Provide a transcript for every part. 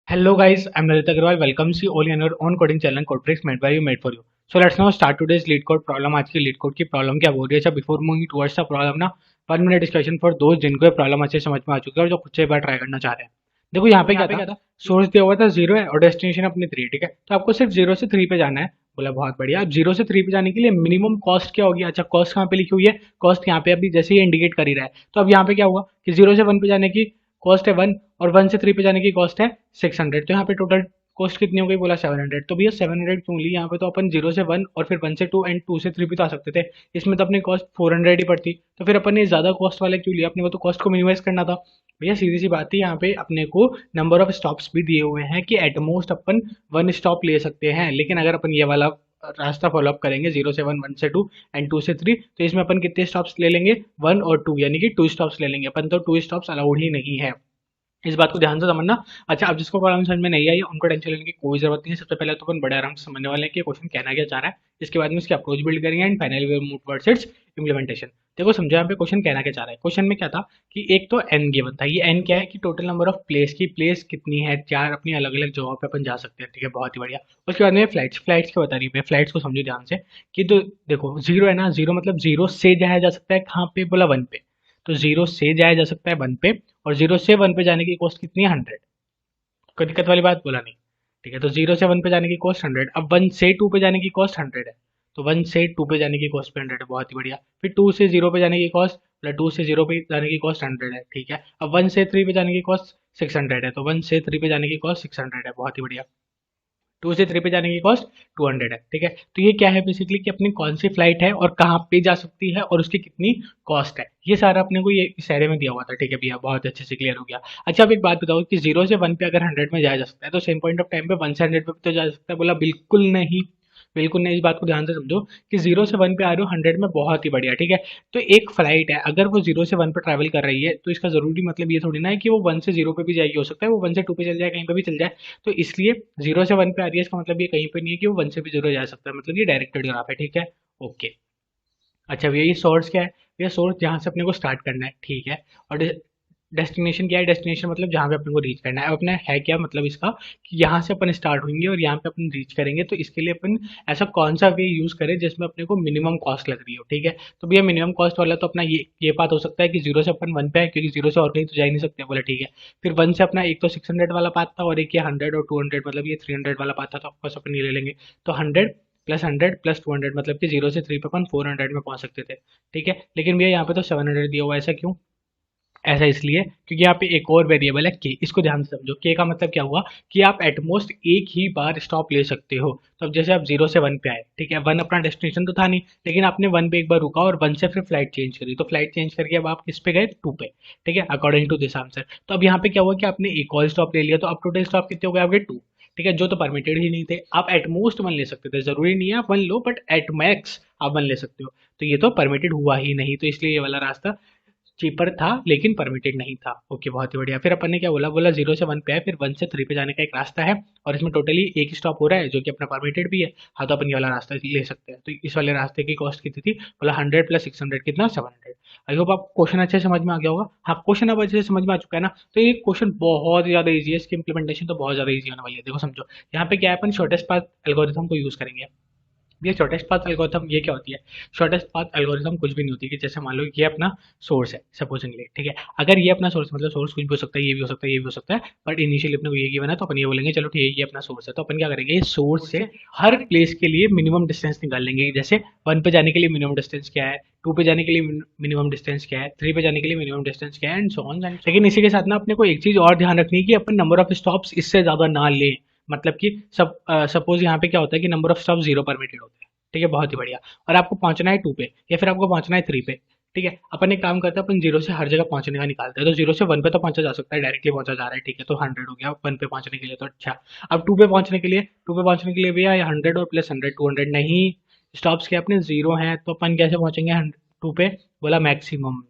Hello guys, I'm Lalit Agarwal. Welcome you all in your own coding channel Codebricks made by you, made for you. So let's now start today's lead code problem. आज की lead code की problem क्या बोल रही है? अच्छा before moving towards the problem ना 1 minute discussion for दोस्त जिनको ये प्रॉब्लम अच्छे समझ में आ चुकी है और जो खुद से एक बार ट्राई करना चाह रहे हैं। देखो यहाँ पे क्या था, सोर्स दिया हुआ था 0 है और डेस्टिनेशन अपनी 3, ठीक है। तो आपको सिर्फ 0 से 3 पे जाना है। बोला बहुत बढ़िया। अब 0 से 3 पे जाने के लिए मिनिमम कॉस्ट क्या होगी? अच्छा कॉस्ट कहाँ पे लिखी हुई है? कॉस्ट यहाँ पे अभी जैसे ही इंडिकेट कर ही रहा है। तो अब यहाँ पे क्या हुआ कि 0 से 1 पे जाने की कॉस्ट है 1 और 1 से 3 पे जाने की कॉस्ट है 600। तो यहाँ पे टोटल कॉस्ट कितनी हो गई? बोला 700। तो भैया 700 क्यों ली यहाँ पे? तो अपन 0 से 1 और फिर 1 से 2 एंड 2 से 3 भी तो आ सकते थे। इसमें तो अपनी कॉस्ट 400 ही पड़ती। तो फिर अपन ने ज़्यादा कॉस्ट वाले क्यों लिया? अपने को तो कॉस्ट को मिनिमाइज करना था। भैया सीधी सी बात है, यहाँ पे अपने को नंबर ऑफ स्टॉप्स भी दिए हुए हैं कि एटमोस्ट अपन 1 स्टॉप ले सकते हैं। लेकिन अगर अपन ये वाला रास्ता फॉलोअप करेंगे 0 से 1, 1 से 2 एंड 2 से 3, तो इसमें अपन कितने स्टॉप्स ले लेंगे? 1 और 2, यानी कि 2 स्टॉप्स ले लेंगे अपन। तो 2 स्टॉप्स अलाउड ही नहीं है। इस बात को ध्यान से समझना। अच्छा अब जिसको प्रॉब्लम समझ में नहीं आई है उनको टेंशन लेने की कोई जरूरत नहीं है। सबसे पहले तो अपन बड़े आराम से समझने वाले हैं कि क्वेश्चन कहना क्या चाह रहा है। इसके बाद में इसकी अप्रोच बिल्ड करेंगे and finally we move towards its implementation. देखो समझो यहाँ पे क्वेश्चन कहना क्या चाह रहा है। क्वेश्चन में क्या था कि एक तो एन गिवन था। ये एन क्या है कि टोटल नंबर ऑफ प्लेस की प्लेस कितनी है, 4 अपनी अलग अलग जगहों पे अपन जा सकते हैं, ठीक है, बहुत ही बढ़िया। उसके बाद में फ्लाइट्स फ्लाइट्स क्या बता रही है? फ्लाइट्स को समझो ध्यान से कि तो देखो जीरो है ना, जीरो मतलब जीरो से जाया जा सकता है कहाँ पे? बोला 1 पे। तो जीरो से जाया जा सकता है 1 पे और 0 से 1 पे जाने की कॉस्ट कितनी है? 100। कोई दिक्कत वाली बात? बोला नहीं। ठीक है, तो 0 से 1 पे जाने की कॉस्ट 100। अब 1 से 2 पे जाने की कॉस्ट 100 है। तो 1 से 2 पे जाने की कॉस्ट पे 100 है, बहुत ही बढ़िया। फिर 2 से 0 पे जाने की कॉस्ट, मतलब 2 से 0 पे जाने की कॉस्ट 100 है, ठीक है। अब 1 से 3 पे जाने की कॉस्ट 600 है। तो 1 से 3 पे जाने की कॉस्ट 600 है, बहुत ही बढ़िया। 2 से 3 पे जाने की कॉस्ट 200 है, ठीक है। तो ये क्या है बेसिकली कि अपनी कौन सी फ्लाइट है और कहाँ पे जा सकती है और उसकी कितनी कॉस्ट है, ये सारा अपने को ये इस एरे में दिया हुआ था, ठीक है भैया, बहुत अच्छे से क्लियर हो गया। अच्छा अब एक बात बताओ कि 0 से 1 पे अगर 100 में जाया जा सकता है तो सेम पॉइंट ऑफ टाइम पे 1 से 100 पे भी तो जा सकता है? बोला बिल्कुल नहीं। बिल्कुल नहीं। इस बात को ध्यान से समझो कि 0 से 1 पे आ रहे हो 100 में, बहुत ही बढ़िया, ठीक है। तो एक फ्लाइट है अगर वो 0 से 1 पे ट्रैवल कर रही है तो इसका जरूरी मतलब ये थोड़ी ना है कि वो 1 से 0 पे भी जाएगी। हो सकता है वो 1 से 2 पे चल जाए, कहीं पे भी चल जाए। तो इसलिए 0 से 1 पे आ रही है इसका मतलब ये कहीं पे नहीं है कि वो 1 से भी 0 जा सकता है, मतलब ये डायरेक्टेड ग्राफ है, ठीक है। ओके। अच्छा भैया ये सोर्स क्या है? भैया सोर्स जहाँ से अपने को स्टार्ट करना है, ठीक है। और डेस्टिनेशन क्या है? डेस्टिनेशन मतलब जहाँ पे अपने को रीच करना है। अब अपना है क्या मतलब इसका कि यहाँ से अपन स्टार्ट होंगे और यहाँ पे अपन रीच करेंगे। तो इसके लिए अपन ऐसा कौन सा वे यूज करें जिसमें अपने को मिनिमम कॉस्ट लग रही हो, ठीक है। तो भैया मिनिमम कॉस्ट वाला तो अपना ये बात हो सकता है कि 0 से अपन 1 पे है, क्योंकि 0 से और कहीं तो जा ही नहीं सकते। बोले ठीक है। फिर 1 से अपना एक तो 600 वाला पाथ था और एक ये 100 और 200, मतलब ये 300 वाला पाथ था। तो ऑफकोर्स अपन ये ले लेंगे। तो 100 प्लस 200 मतलब कि 0 से 3 पे अपन 400 में पहुंच सकते थे, ठीक है। लेकिन भैया यहाँ पे तो 700 दिया हुआ है, ऐसा क्यों? ऐसा इसलिए क्योंकि यहाँ पे एक और वेरिएबल है के। इसको ध्यान से समझो। के का मतलब क्या हुआ कि आप एटमोस्ट एक ही बार स्टॉप ले सकते हो। तो अब जैसे आप 0 से 1 पे आए, ठीक है, 1 अपना डेस्टिनेशन तो था नहीं, लेकिन आपने 1 पे एक बार रुका और 1 से फिर फ्लाइट चेंज करी। तो फ्लाइट चेंज करके अब आप किस पे गए? 2 पे, ठीक है, अकॉर्डिंग टू दिस आंसर। तो अब यहाँ पे क्या हुआ कि आपने एक और स्टॉप ले लिया, तो अब टोटल स्टॉप कितने हो गए आपके? 2, ठीक है, जो तो परमिटेड ही नहीं थे। आप एटमोस्ट 1 ले सकते थे, जरूरी नहीं है आप 1 लो, बट एट मैक्स आप 1 ले सकते हो। तो ये तो परमिटेड हुआ ही नहीं, तो इसलिए ये वाला रास्ता चीपर था लेकिन परमिटेड नहीं था। ओके, बहुत ही बढ़िया। फिर अपन ने क्या बोला? बोला 0 से 1 पे है, फिर 1 से 3 पे जाने का एक रास्ता है और इसमें टोटली एक स्टॉप हो रहा है जो कि अपना परमिटेड भी है। हाँ, तो अपन ये वाला रास्ता ले सकते हैं। तो इस वाले रास्ते की कॉस्ट कितनी थी? बोला 100 प्लस 600 कितना? 700। आई होप आप क्वेश्चन अच्छे से समझ में आ गया होगा। हाँ, क्वेश्चन अब अच्छे से समझ में आ चुका है ना। तो ये क्वेश्चन बहुत ही ज्यादा ईजी है, इसकी इंप्लीमेंटेशन तो बहुत ज्यादा ईजी होने वाली है। देखो समझो, यहाँ पे क्या है, अपन शॉर्टेस्ट पाथ एल्गोरिथम को यूज करेंगे। ये शॉर्टेस्ट पाथ एल्गोरिथम ये क्या होती है? शॉर्टेस्ट पाथ एल्गोरिथम कुछ भी नहीं होती कि जैसे मान लो ये अपना सोर्स है सपोजिंगली, ठीक है। अगर ये अपना सोर्स, मतलब सोर्स कुछ भी हो सकता है, ये भी हो सकता है, ये भी हो सकता है, बट इनिशियली अपने को ये गिवन है तो अपन ये बोलेंगे चलो ठीक है ये अपना सोर्स है। तो अपन क्या करेंगे? सोर्स से हर प्लेस के लिए मिनिमम डिस्टेंस निकाल लेंगे। जैसे 1 पे जाने के लिए मिनिमम डिस्टेंस क्या है, 2 पे जाने के लिए मिनिमम डिस्टेंस क्या है, 3 पे जाने के लिए मिनिमम डिस्टेंस क्या है, एंड सो ऑन। लेकिन इसी के साथ ना अपने को एक चीज और ध्यान रखनी है कि अपन नंबर ऑफ स्टॉप्स इससे ज्यादा ना लें। मतलब कि सपोज यहाँ पे क्या होता है कि नंबर ऑफ स्टॉप 0 परमिटेड होते हैं, ठीक है, बहुत ही बढ़िया। और आपको पहुंचना है 2 पे या फिर आपको पहुंचना है 3 पे, ठीक है। अपन एक काम करते हैं, अपन 0 से हर जगह पहुंचने का निकालते हैं। तो 0 से 1 पे तो पहुंचा जा सकता है, डायरेक्टली पहुंचा जा रहा है, ठीक है, तो 100 हो गया 1 पे पहुंचने के लिए। तो अच्छा, अब 2 पे पहुंचने के लिए, 2 पे पहुंचने के लिए भैया 100 और प्लस 100 200 नहीं। स्टॉप्स के अपने 0 हैं तो अपन कैसे पहुंचेंगे 2 पे? बोला मैक्सिमम,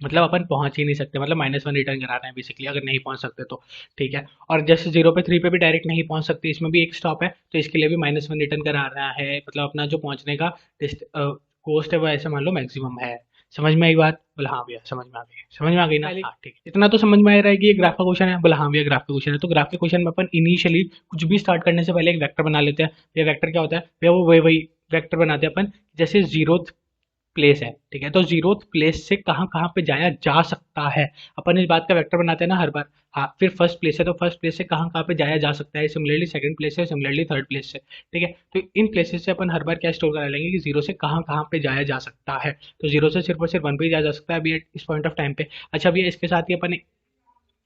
मतलब अपन पहुंच ही नहीं सकते, मतलब -1 रिटर्न कराना है बेसिकली अगर नहीं पहुंच सकते तो, ठीक है। और जैसे 0 पे 3 पे भी डायरेक्ट नहीं पहुंच सकते, इसमें भी एक स्टॉप है तो इसके लिए भी -1 रिटर्न कराना है। मतलब अपना जो पहुंचने का कोस्ट है वो ऐसे मान लो मैक्सिमम है, समझ में आई बात? बोला हाँ भैया समझ में आ गई, समझ में आ गई ना? हाँ ठीक है, इतना तो समझ में आ रहा है कि ये ग्राफ का क्वेश्चन है। बोला हाँ भैया ग्राफ का क्वेश्चन है। तो ग्राफ के क्वेश्चन में अपन इनिशियली कुछ भी स्टार्ट करने से पहले एक वेक्टर बना लेते हैं। ये वेक्टर क्या होता है भैया? वो वही वही वेक्टर बनाते हैं अपन, जैसे जीरोथ प्लेस है, ठीक है? तो जीरोथ प्लेस से कहाँ कहाँ पे जाया जा सकता है, अपन इस बात का वेक्टर बनाते हैं ना हर बार। हाँ, फिर फर्स्ट प्लेस है तो फर्स्ट प्लेस से कहाँ कहाँ पे जाया जा सकता है, सिमिलरली सेकंड प्लेस से, सिमिलरली थर्ड प्लेस से, ठीक है? तो इन प्लेसेस से अपन हर बार क्या स्टोर करा लेंगे कि जीरो से कहाँ कहाँ पे जाया जा सकता है। तो जीरो से सिर्फ और सिर्फ वन पे ही जाया जा सकता है अभी इस पॉइंट ऑफ टाइम पे। अच्छा भैया इसके साथ ही अपन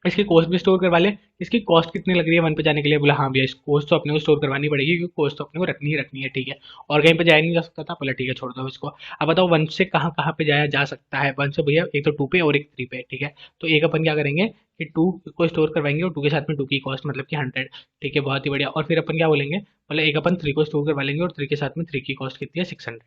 इसकी कॉस्ट भी स्टोर करवा ले। इसकी कॉस्ट कितनी लग रही है वन पे जाने के लिए? बोला हाँ भैया इस कॉस्ट तो अपने को स्टोर करवानी पड़ेगी, क्योंकि कॉस्ट तो अपने को रखनी ही रखनी है, ठीक है? और कहीं पे जाया नहीं जा सकता था। बोला ठीक है छोड़ दो इसको। अब बताओ वन से कहाँ कहाँ पे जाया जा सकता है? वन से भैया एक तो टू पे और एक थ्री पे, ठीक है? तो एक अपन क्या करेंगे कि टू को स्टोर करवाएंगे और टू के साथ में टू की कॉस्ट मतलब कि 100, ठीक है? बहुत ही बढ़िया। और फिर अपन क्या बोलेंगे, बोले एक अपन थ्री को स्टोर करवा लेंगे और थ्री के साथ में थ्री की कॉस्ट कितनी है? 600।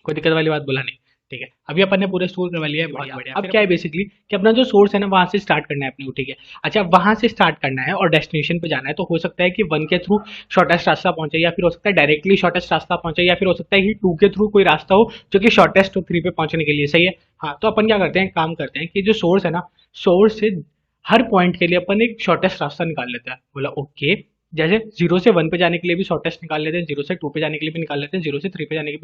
कोई दिक्कत वाली बात बोला नहीं, ठीक है? अभी अपन ने पूरे स्टोर करवा लिया है, बहुत बढ़िया। अब क्या है बेसिकली कि अपना जो सोर्स है ना वहां से स्टार्ट करना है अपने को, ठीक है? अच्छा वहां से स्टार्ट करना है और डेस्टिनेशन पे जाना है, तो हो सकता है कि वन के थ्रू शॉर्टेस्ट रास्ता पहुंचे, या फिर हो सकता है डायरेक्टली शॉर्टेस्ट रास्ता पहुंचे, या फिर हो सकता है कि टू के थ्रू कोई रास्ता हो जो कि शॉर्टेस्ट हो थ्री पे पहुंचने के लिए, सही है? हाँ, तो अपन क्या करते हैं, काम करते हैं कि जो सोर्स है ना, सोर्स से हर पॉइंट के लिए अपन एक शॉर्टेस्ट रास्ता निकाल लेते हैं। बोला ओके, जैसे जीरो से वन पे जाने के लिए भी शॉर्टेस्ट निकाल लेते हैं, जीरो से टू पे जाने के लिए भी निकाल लेते हैं, जीरो से थ्री पे जाने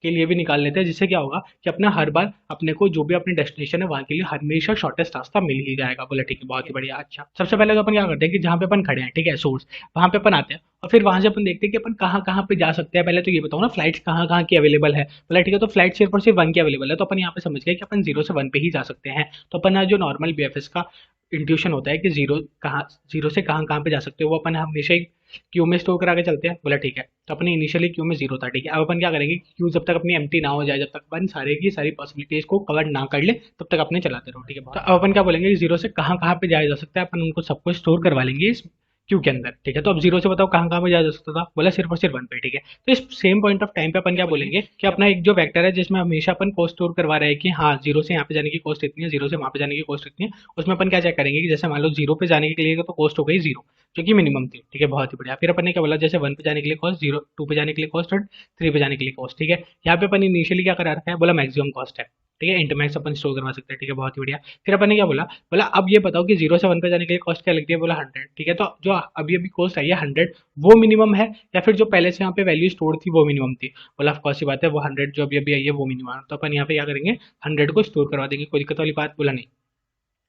के लिए भी निकाल लेते हैं, जिससे क्या होगा कि अपना हर बार अपने को जो भी अपनी डेस्टिनेशन है वहां के लिए हमेशा शॉर्टेस्ट रास्ता मिल ही जाएगा। बोला ठीक है, बहुत ही बढ़िया। अच्छा सबसे पहले तो अपन क्या करते हैं कि जहाँ पे अपन खड़े हैं, ठीक है, सोर्स, वहां पे अपन आते हैं और फिर वहां से अपन देखते हैं कि अपन कहाँ कहाँ पे जा सकते हैं। पहले तो ये बताओ ना फ्लाइट्स कहाँ कहाँ की अवेलेबल है। बोला ठीक है, तो फ्लाइट सिर्फ और सिर्फ वन की अवेलेबल है, तो अपन यहाँ पे समझ गए कि अपन जीरो से वन पे ही जा सकते हैं। तो अपन जो नॉर्मल बीएफएस का इंट्यूशन होता है कि जीरो से कहाँ कहाँ पे जा सकते हो, वो अपन हमेशा ही क्यू में स्टोर करा के चलते हैं। बोला ठीक है, तो अपने इनिशियली क्यू में जीरो था, ठीक है? अब अपन क्या करेंगे, क्यू जब तक अपनी एम्प्टी ना हो जाए, जब तक अपन सारे की सारी पॉसिबिलिटीज को कवर ना कर ले, तब तक अपने चलाते रहो, ठीक है? तो अब अपन क्या बोलेंगे, जीरो से कहाँ कहाँ पे जाया जा सकता है, अपन उनको सबको स्टोर करवा लेंगे इस क्यू के अंदर, ठीक है? तो अब जीरो से बताओ कहाँ कहाँ पे जाया जा सकता था? बोला सिर्फ और सिर्फ वन पे, ठीक है? तो इस सेम पॉइंट ऑफ टाइम पे अपन क्या बोलेंगे कि अपना एक जो वेक्टर है जिसमें हमेशा अपन कॉस्ट स्टोर करवा रहे हैं कि हाँ जीरो से यहाँ पे जाने की कॉस्ट इतनी है, जीरो से वहां पे जाने की कॉस्ट इतनी है, उसमें अपन क्या चेक करेंगे कि जैसे मान लो जीरो पे जाने के लिए तो कॉस्ट हो गई जीरो, जो कि मिनिमम थी, ठीक है? बहुत ही बढ़िया। फिर अपन ने क्या बोला, जैसे वन पे जाने के लिए कॉस्ट जीरो, टू पे जाने के लिए कॉस्ट और थ्री पे जाने के लिए कॉस्ट, ठीक है? यहाँ पे अपन इनिशियली क्या करा रखा है, बोला मैक्सिमम कॉस्ट है, ठीक है? इंटरमैक्स अपन स्टोर करवा सकते हैं, ठीक है? बहुत ही बढ़िया। फिर अपन ने क्या बोला, बोला अब ये बताओ कि जीरो से वन पे जाने के लिए कॉस्ट क्या लगती है? बोला 100, ठीक है? तो जो अभी अभी कॉस्ट आई है 100, वो मिनिमम है या फिर जो पहले से यहाँ पे वैल्यू स्टोर थी वो मिनिमम थी? बोला ऑफ कोर्स ही बात है, वो 100 जो अभी अभी आई है वो मिनिमम है, तो अपन यहाँ पे क्या करेंगे, 100 को स्टोर करवा देंगे। कोई दिक्कत वाली बात? बोला नहीं,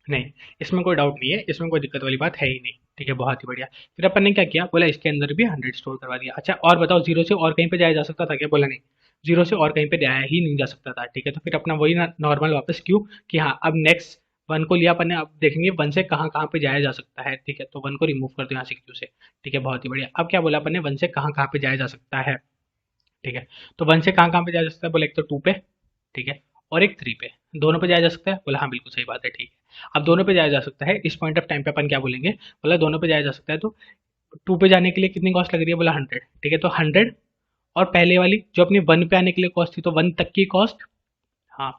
नहीं, इसमें कोई डाउट नहीं है, इसमें कोई दिक्कत वाली बात है ही नहीं, ठीक है? बहुत ही बढ़िया। फिर अपन ने क्या किया, बोला इसके अंदर भी 100 स्टोर करवा दिया। अच्छा और बताओ जीरो से और कहीं पे जाया जा सकता था क्या? बोला नहीं, जीरो से और कहीं पे जाया ही नहीं जा सकता था, ठीक है? तो फिर अपना वही नॉर्मल वापस क्यों कि हाँ अब नेक्स्ट वन को लिया अपन ने, अब देखेंगे वन से कहाँ कहाँ पे जाया जा सकता है, ठीक है? तो वन को रिमूव कर दो यहाँ से क्यू से, ठीक है? बहुत ही बढ़िया। अब क्या बोला अपन ने, वन से कहाँ कहाँ पे जाया जा सकता है, ठीक है? तो वन से कहाँ कहाँ पे जाया जा सकता है? बोला एक तो टू पे, ठीक है? और एक थ्री पे, दोनों पे जाया जा सकता है? बोला हाँ बिल्कुल सही बात है, ठीक है? अब दोनों पे जाया जा सकता है, इस पॉइंट ऑफ टाइम पे अपन क्या बोलेंगे, बोला दोनों पे जाया जा सकता है, तो टू पे जाने के लिए कितनी कॉस्ट लग रही है? बोला 100, ठीक है? तो 100 और पहले वाली जो अपनी वन पे आने के लिए कॉस्ट थी, तो वन तक की कॉस्ट, हाँ,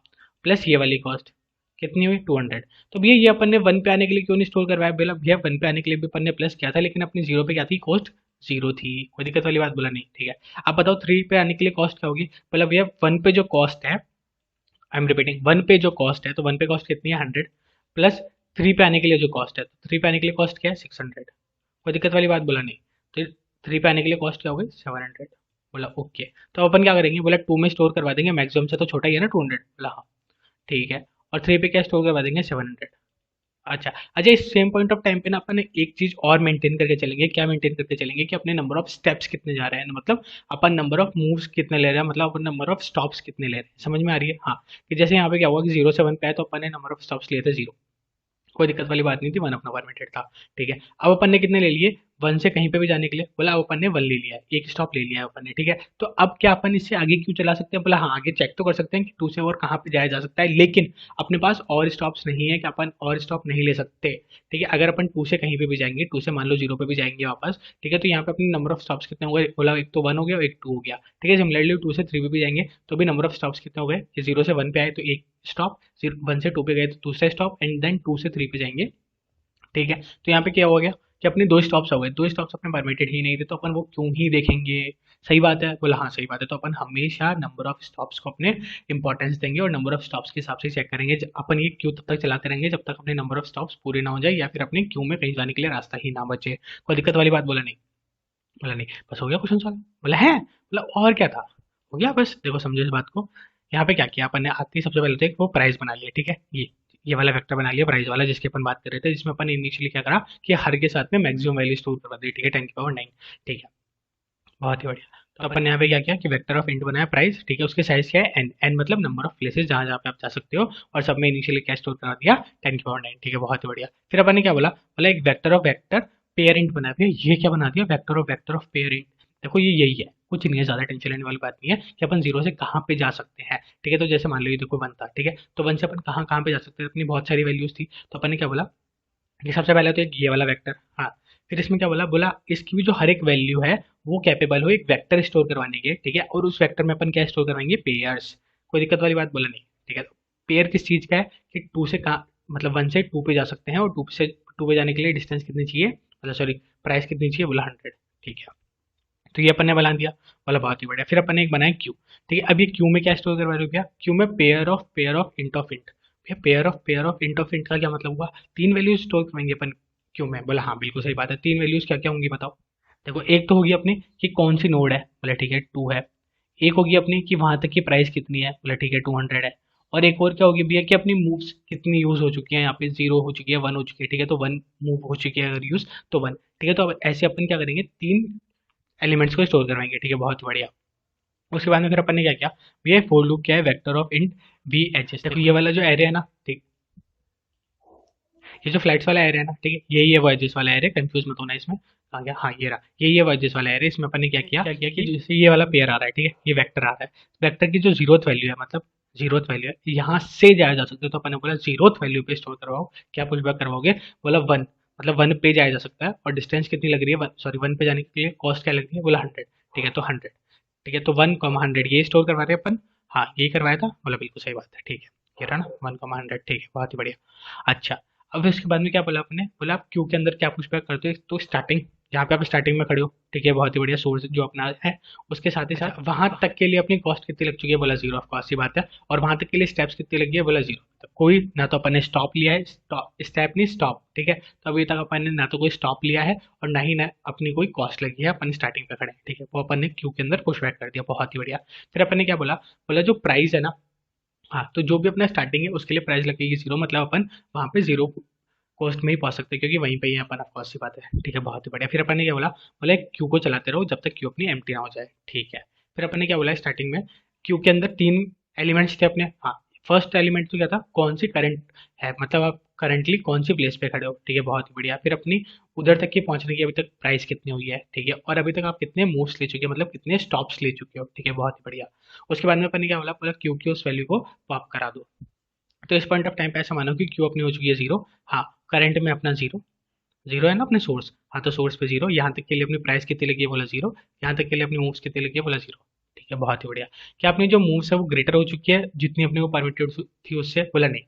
प्लस ये वाली कॉस्ट कितनी हुई? 200। तो भैया ये अपन ने वन पे आने के लिए क्यों नहीं स्टोर करवाया? बोला भैया वन पे आने के लिए भी अपन ने प्लस किया था, लेकिन अपनी जीरो पे क्या थी कॉस्ट? जीरो थी। कोई दिक्कत वाली बात? बोला नहीं, ठीक है? अब बताओ थ्री पे आने के लिए कॉस्ट क्या होगी? बोला भैया वन पे जो कॉस्ट है, आई एम रिपीटिंग, वन पे जो कॉस्ट है, तो वन पे कॉस्ट कितनी है? 100, प्लस थ्री पे आने के लिए जो कॉस्ट है, तो थ्री पे आने के लिए कॉस्ट क्या है? 600। कोई दिक्कत वाली बात? बोला नहीं। तो थ्री पे आने के लिए कॉस्ट क्या हो गई? 700। बोला ओके, तो अपन क्या करेंगे, बोला टू में स्टोर करवा देंगे, मैक्सिमम से तो छोटा ही है ना 200। बोला हाँ ठीक है, और थ्री पे क्या स्टोर करवा देंगे? 700। अच्छा अच्छा, इस सेम पॉइंट ऑफ टाइम पे ना अपन एक चीज और मेंटेन करके चलेंगे। क्या मेंटेन करके चलेंगे कि अपने नंबर ऑफ स्टेप्स कितने जा रहे हैं, मतलब अपन नंबर ऑफ मूव्स कितने ले रहे हैं, मतलब अपन नंबर ऑफ स्टॉप्स कितने ले रहे हैं। समझ में आ रही है? हाँ, कि जैसे यहाँ पे क्या हुआ कि जीरो से वन पे आया तो अपन ने नंबर ऑफ स्टॉप्स लिए थे जीरो, कोई दिक्कत वाली बात नहीं थी, वन अपना परमिटेड था, ठीक है? अब अपन ने कितने ले लिए, वन से कहीं पे भी जाने के लिए? बोला अब अपन ने वन ले लिया है, एक स्टॉप ले लिया है अपन ने, ठीक है? तो अब क्या अपन इससे आगे क्यों चला सकते हैं? बोला हाँ आगे चेक तो कर सकते हैं कि टू से और कहाँ पे जाया जा सकता है, लेकिन अपने पास और स्टॉप्स नहीं है कि अपन और स्टॉप नहीं ले सकते, ठीक है? अगर अपन टू से कहीं पे भी जाएंगे, टू से मान लो जीरो पे भी जाएंगे वापस, ठीक है? तो यहाँ पे अपनी नंबर ऑफ स्टॉप्स कितने हो गए? बोला एक तो वन हो गया और एक टू हो गया, ठीक है? सिमिलरली टू से थ्री पे भी जाएंगे तो भी नंबर ऑफ स्टॉप्स कितने हो गए कि जीरो से वन पे आए तो एक स्टॉप, वन से टू पे गए तो दूसरा स्टॉप, एंड देन टू से थ्री पे जाएंगे, ठीक है? तो यहाँ पे क्या हो गया कि अपने दो स्टॉप्स हो गए, दो स्टॉप्स अपने परमिटेड ही नहीं थे, तो अपन वो क्यों ही देखेंगे। सही बात है, बोला हाँ सही बात है। तो अपन हमेशा नंबर ऑफ स्टॉप्स को अपने इंपॉर्टेंस देंगे और नंबर ऑफ स्टॉप्स के हिसाब से चेक करेंगे। अपन ये क्यू तब तक चलाते रहेंगे जब तक अपने नंबर ऑफ स्टॉप्स पूरे ना हो जाए या फिर अपने क्यू में कहीं जाने के लिए रास्ता ही ना बचे। कोई दिक्कत वाली बात बोला नहीं। बोला नहीं, बस हो गया क्वेश्चन सॉल्व। बोला है, बोला और क्या था। हो गया बस। देखो समझो इस बात को। यहाँ पे क्या किया अपन ने, आते ही सबसे पहले तो एक वो प्राइस बना लिया, ठीक है। ये वाला वेक्टर बना लिया प्राइस वाला, जिसकी अपन बात कर रहे थे, जिसमें अपन इनिशियली क्या करा कि हर के साथ में मैक्सिमम वैल्यू स्टोर करवा दी, ठीक है, 10⁻9। ठीक है, बहुत ही बढ़िया। तो अपन ने यहाँ पे क्या किया कि वेक्टर ऑफ इंट बनाया प्राइस, ठीक है। उसके साइज क्या है, एन। एन मतलब नंबर ऑफ प्लेसेस जहाँ जहाँ पे आप जा सकते हो, और सब में इनिशियली क्या स्टोर करा दिया, 10⁻9, ठीक है, बहुत ही बढ़िया। फिर अपन ने क्या बोला, बोला एक vector of vector pair int बना दिया। ये क्या बना दिया, वेक्टर ऑफ पेयर इंट। देखो ये यही है, कुछ नहीं है, ज्यादा टेंशन लेने वाली बात नहीं है कि अपन जीरो से कहाँ पे जा सकते हैं, ठीक है। तो जैसे मान लो ये देखो वन था, ठीक है, तो वन से अपन कहाँ कहाँ पे जा सकते हैं, अपनी बहुत सारी वैल्यूज थी। तो अपन ने क्या बोला कि सबसे पहले तो एक ये वाला वेक्टर, हाँ। फिर इसमें क्या बोला, बोला इसकी भी जो हर एक वैल्यू है वो कैपेबल हो एक वेक्टर स्टोर करवाने के, ठीक है। और उस वेक्टर में अपन क्या स्टोर करवाएंगे, पेयर्स। कोई दिक्कत वाली बात बोला नहीं, ठीक है। तो पेयर किस चीज का है कि टू से कहाँ, मतलब वन से टू पे जा सकते हैं, और टू पे जाने के लिए डिस्टेंस कितनी चाहिए, मतलब सॉरी प्राइस कितनी चाहिए, बोला 100, ठीक है। तो ये अपन ने बना दिया, बोला बहुत ही बढ़िया। फिर अपन ने एक बनाया क्यू, ठीक है। अब ये क्यू में क्या स्टोर करवा रहे हो, क्या क्यू में pair of int of int. भैया pair of int of int का क्या मतलब हुआ, तीन वैल्यूज स्टोर करेंगे अपन क्यू में। बोला हाँ बिल्कुल सही बात है, तीन वैल्यूज क्या क्या होंगी बताओ। देखो एक तो होगी अपनी कि कौन सी नोड है, बोले ठीक है 2 है। एक होगी अपनी कि वहां तक की प्राइस कितनी है, बोले ठीक है 200 है। और एक और क्या होगी भैया कि अपनी मूव्स कितनी यूज हो चुकी है, यहाँ पे 0 हो चुकी है, 1 हो चुकी है, ठीक है। तो 1 मूव हो चुकी है अगर यूज, तो 1, ठीक है। तो अब ऐसे अपन क्या करेंगे, तीन एलिमेंट्स को स्टोर करवाएंगे, ठीक है, बहुत बढ़िया। उसके बाद में फिर अपन ने क्या किया, ये फोर लूप क्या है, vector of int B H S. देखो ये वाला जो एरे है ना, ठीक, ये जो फ्लैट्स वाला एरे है ना, ठीक है, यही है वो एजेस वाला एरे, कंफ्यूज मत होना इसमें। आ गया, हाँ ये रहा, यही है वो एजेस वाला एरे। इसमें अपन ने क्या किया कि जैसे ये वाला पेयर आ रहा है, ठीक है, ये वेक्टर आ रहा है, वेक्टर की जो जीरोथ वैल्यू है, मतलब जीरोथ वैल्यू है, यहाँ से जाया जा सकता है। तो अपन ने बोला जीरोथ वैल्यू पे स्टोर करवाओ। क्या पुशबैक करवाओगे, बोला 1, मतलब 1 पे जाया जा सकता है, और डिस्टेंस कितनी लग रही है, सॉरी 1 पे जाने के लिए कॉस्ट क्या लग रही है, बोला 100, ठीक है। तो 100, ठीक है, तो 1,100 ये स्टोर करवा रहे हैं अपन। हाँ यही करवाया था, बोला बिल्कुल सही बात है, ठीक है। ये रहा ना 1,100, ठीक है, बहुत ही बढ़िया। अच्छा, अब इसके बाद में क्या बोला आपने, बोला आप क्यू के अंदर क्या पुशबैक करते हो, तो स्टार्टिंग, जहाँ पे आप स्टार्टिंग में खड़े हो, ठीक है, बहुत ही बढ़िया, सोर्स जो अपना है उसके साथ ही साथ वहां तक के लिए अपनी कॉस्ट कितनी लग चुकी है, बोला 0, ऑफ कॉस्ट की बात है। और वहां तक के लिए स्टेप्स कितनी लगी है, बोला 0। तो कोई ना तो अपन ने स्टॉप लिया है, स्टेप नहीं स्टॉप, ठीक है। तो अभी तक अपन ने ना तो कोई स्टॉप लिया है और ना ही ना अपनी कोई कॉस्ट लगी है, अपन स्टार्टिंग पे खड़े हैं, ठीक है। वो अपन ने क्यू के अंदर पुशबैक कर दिया, बहुत ही बढ़िया। फिर अपन ने क्या बोला, बोला जो प्राइस है ना, हाँ, तो जो भी अपना स्टार्टिंग है उसके लिए प्राइस लगेगी 0, मतलब अपन वहाँ पे 0 कॉस्ट में ही पहुंच सकते हैं, क्योंकि वहीं पे ही है अपन, ऑफ कॉस्ट की बात है, ठीक है, बहुत ही बढ़िया। फिर अपन ने क्या बोला, बोला क्यू को चलाते रहो जब तक क्यू अपनी एम्प्टी ना हो जाए, ठीक है। फिर अपन ने क्या बोला, स्टार्टिंग में क्यू के अंदर तीन एलिमेंट्स थे अपने, हाँ। फर्स्ट एलिमेंट तो क्या था, कौन सी करंट है, मतलब आप करंटली कौन सी प्लेस पे खड़े हो, ठीक है, बहुत ही बढ़िया। फिर अपनी उधर तक की पहुंचने की अभी तक प्राइस कितनी हुई है, ठीक है, और अभी तक आप कितने मूव्स ले चुके हो, मतलब कितने स्टॉप्स ले चुके हो, ठीक है, बहुत ही बढ़िया। उसके बाद में अपन ने क्या बोला, बोला क्यू की उस वैल्यू को पॉप करा दो। तो इस पॉइंट ऑफ टाइम पे ऐसा मानो कि क्यू अपनी हो चुकी है 0, हाँ। करंट में अपना 0, 0 है ना अपने सोर्स, हाँ, तो सोर्स पे 0, यहाँ तक के लिए अपनी प्राइस कितनी लगी है, बोला 0, यहाँ तक के लिए अपनी मूव्स कितनी लगी है, बोला 0, ठीक है, बहुत ही बढ़िया। क्या अपनी जो मूव्स है वो ग्रेटर हो चुकी है जितनी अपने को परमिटेड थी उससे, बोला नहीं,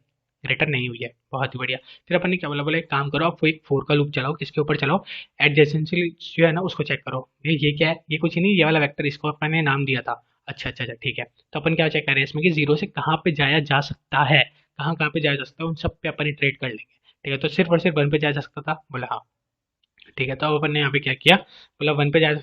ग्रेटर नहीं हुई है, बहुत ही बढ़िया। फिर अपन ने क्या बोला, बोला एक काम करो, आप एक फोर का लूप चलाओ, किसके ऊपर चलाओ, एडजेसेंसी जो है ना उसको चेक करो। ये क्या है, ये कुछ नहीं, ये वाला वेक्टर, इसको अपन ने नाम दिया था। अच्छा अच्छा अच्छा, ठीक है। तो अपन क्या चेक कर रहे हैं इसमें कि 0 से कहाँ पे जाया जा सकता है, कहाँ कहाँ पे जाया जा सकता है, उन सब पे अपन ट्रेड कर लेंगे, ठीक है। तो सिर्फ और सिर्फ 1 पे जाया जा सकता था, बोला हाँ, ठीक है। तो अब अपन ने यहाँ पे क्या किया, बोला 1 पे जाया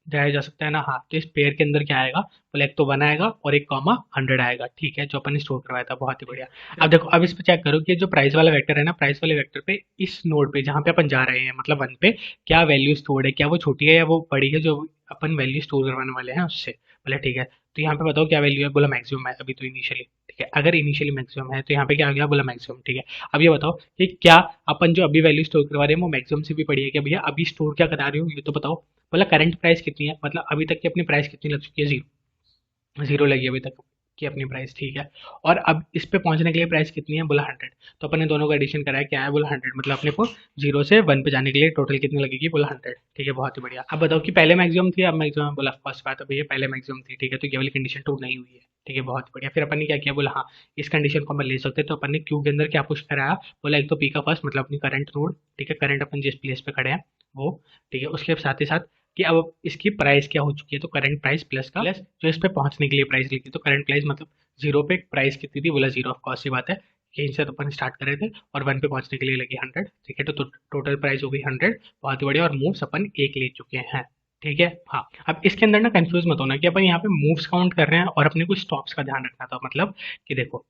जाया जा सकता है ना, हाँ। तो इस पेयर के अंदर क्या आएगा, बोला एक तो 1 आएगा और एक कॉमा 100 आएगा, ठीक है, जो अपन ने स्टोर करवाया था, बहुत ही बढ़िया। अब देखो, अब इस पे चेक करो कि जो प्राइस वाला वेक्टर है ना, प्राइस वाले वेक्टर पे इस नोड पे जहाँ पे अपन जा रहे हैं, मतलब 1 पे, क्या वैल्यू स्टोर्ड है, क्या वो छोटी है या वो बड़ी है, जो अपन वैल्यू स्टोर करवाने वाले हैं उससे, बोला ठीक है। तो यहाँ पे बताओ क्या वैल्यू है, बोला मैक्सिमम है अभी तो इनिशियली, ठीक है। अगर इनिशियली मैक्सिमम है तो यहाँ पे क्या आ गया, बोला मैक्सिमम, ठीक है। अब ये बताओ कि क्या अपन जो अभी वैल्यू स्टोर करवा रहे हैं वो मैक्सिमम से भी बड़ी है क्या, भैया अभी स्टोर क्या करा रहे हो ये तो बताओ। बोला करंट प्राइस कितनी है, मतलब अभी तक की अपनी प्राइस कितनी लग चुकी है, 0, 0 लगी है अभी तक की अपनी प्राइस, ठीक है। और अब इस पे पहुंचने के लिए प्राइस कितनी है, बोला 100। तो अपन ने दोनों का एडिशन कराया, क्या है, बोला 100, मतलब अपने को 0 से 1 पे जाने के लिए टोटल कितनी लगेगी, बोला 100, ठीक है, बहुत ही बढ़िया। अब बताओ कि पहले मैक्सिमम थी, अब मैक्सिमम, बोला फर्स्ट बात है भैया पहले मैक्सिमम थी, ठीक है, तो ये वाली कंडीशन ट्रू नहीं हुई है, ठीक है, बहुत बढ़िया। फिर अपन ने क्या किया, बोला हाँ इस कंडीशन को अपन ले सकते हैं। तो अपन ने क्यू के अंदर क्या पुश कराया, बोला एक तो पी का फर्स्ट, मतलब अपनी करंट नोड, ठीक है, करंट अपन जिस प्लेस पे खड़े हैं वो, ठीक है। उसके साथ ही साथ कि अब इसकी प्राइस क्या हो चुकी है, तो करंट प्राइस प्लस का प्लस जो इस पे पहुंचने के लिए प्राइस लिखी, तो करंट प्राइस मतलब जीरो पे प्राइस कितनी थी, बोला जीरो, ऑफ कोर्स सी बात है, यहीं से तो अपन स्टार्ट कर रहे थे, और वन पे पहुंचने के लिए लगी 100, ठीक है। तो टोटल प्राइस हो गई 100, बहुत ही बढ़िया। और मूव्स अपन एक ले चुके हैं, ठीक है। हाँ, अब इसके अंदर ना कंफ्यूज मत होना कि अपन यहाँ पे मूव्स काउंट कर रहे हैं और अपने कुछ स्टॉप्स का ध्यान रखना था। मतलब कि देखो,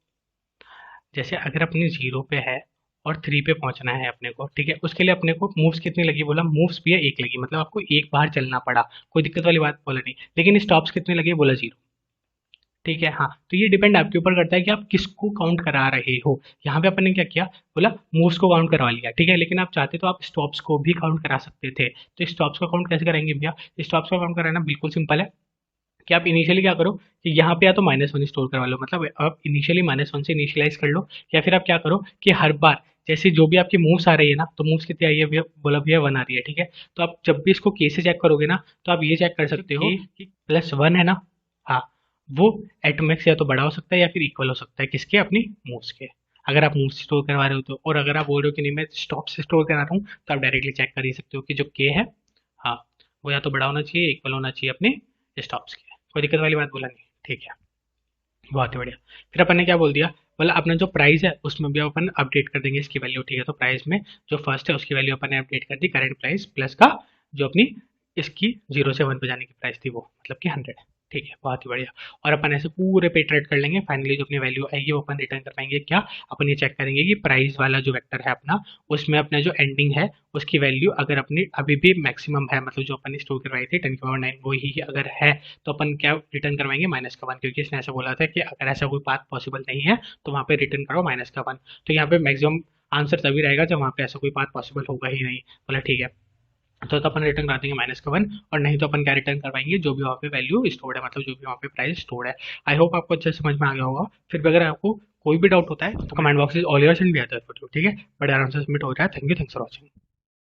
जैसे अगर अपनी जीरो पे है और थ्री पे पहुंचना है अपने को, ठीक है, उसके लिए अपने को मूव्स कितनी लगी, बोला मूव्स भी है एक लगी, मतलब आपको एक बार चलना पड़ा, कोई दिक्कत वाली बात बोला नहीं। लेकिन स्टॉप्स कितने लगे, बोला जीरो, ठीक है। हाँ, तो ये डिपेंड आपके ऊपर करता है कि आप किसको काउंट करा रहे हो। यहाँ पे अपन ने क्या किया, बोला मूव्स को काउंट करवा लिया, ठीक है। लेकिन आप चाहते तो आप स्टॉप्स को भी काउंट करा सकते थे। तो स्टॉप्स को काउंट कैसे कराएंगे भैया, स्टॉप्स को काउंट कराना बिल्कुल सिंपल है कि आप इनिशियली क्या करो कि यहाँ पे या तो -1 स्टोर करवा लो, मतलब आप इनिशियली -1 से इनिशियलाइज कर लो, या फिर आप क्या करो कि हर बार जैसे जो भी आपकी मूव्स आ रही है ना, तो मूव्स कितनी आई है भैया, बोला भैया 1 आ रही है, ठीक है। तो आप जब भी इसको के से चेक करोगे ना, तो आप ये चेक कर सकते हो कि +1 है ना, हाँ, वो एट मैक्स या तो बड़ा हो सकता है या फिर इक्वल हो सकता है किसके, अपनी मूव्स के। अगर आप मूव्स स्टोर करवा रहे हो तो, और अगर आप बोल रहे हो कि नहीं मैं स्टॉप से स्टोर करा रहा हूँ, तो आप डायरेक्टली चेक कर ही सकते हो कि जो के है, हाँ, वो या तो बड़ा होना चाहिए, इक्वल होना चाहिए अपने स्टॉप्स के। कोई दिक्कत वाली बात बोला नहीं, ठीक है। बहुत ही बढ़िया। फिर अपन ने क्या बोल दिया, बोला अपना जो प्राइस है उसमें भी अपन अपडेट कर देंगे इसकी वैल्यू, ठीक है। तो प्राइस में जो फर्स्ट है उसकी वैल्यू अपन ने अपडेट कर दी, करंट प्राइस प्लस का जो अपनी इसकी 0 से 1 पे जाने की प्राइस थी, वो मतलब कि 100, ठीक है। बहुत ही बढ़िया। और अपन ऐसे पूरे पे ट्रेड कर लेंगे, फाइनली जो अपनी वैल्यू आएगी वो अपन रिटर्न कर पाएंगे क्या, अपन ये चेक करेंगे कि प्राइस वाला जो वेक्टर है अपना, उसमें अपना जो एंडिंग है उसकी वैल्यू अगर अपनी अभी भी मैक्सिमम है, मतलब जो अपन ने स्टोर करवाई थी 10/9 वो ही अगर है, तो अपन क्या रिटर्न करवाएंगे -1, क्योंकि इसने ऐसा बोला था कि अगर ऐसा कोई पाथ पॉसिबल नहीं है तो वहाँ पे रिटर्न करो -1। तो यहाँ पे मैक्सिमम आंसर तभी रहेगा जब वहाँ पे ऐसा कोई पाथ पॉसिबल होगा ही नहीं। बोला ठीक है, तो अपन रिटर्न करा देंगे -1, और नहीं तो अपन क्या रिटर्न करवाएंगे, जो भी वहाँ पे वैल्यू स्टोर्ड है, मतलब जो भी वहाँ पे प्राइस स्टोर्ड है। आई होप आपको अच्छे से समझ में आ गया होगा। फिर भी अगर आपको कोई भी डाउट होता है तो comment box is all yours and भी आता है, ठीक है। बड़े आराम से सबमिट हो रहा है। Thank you, thanks for watching.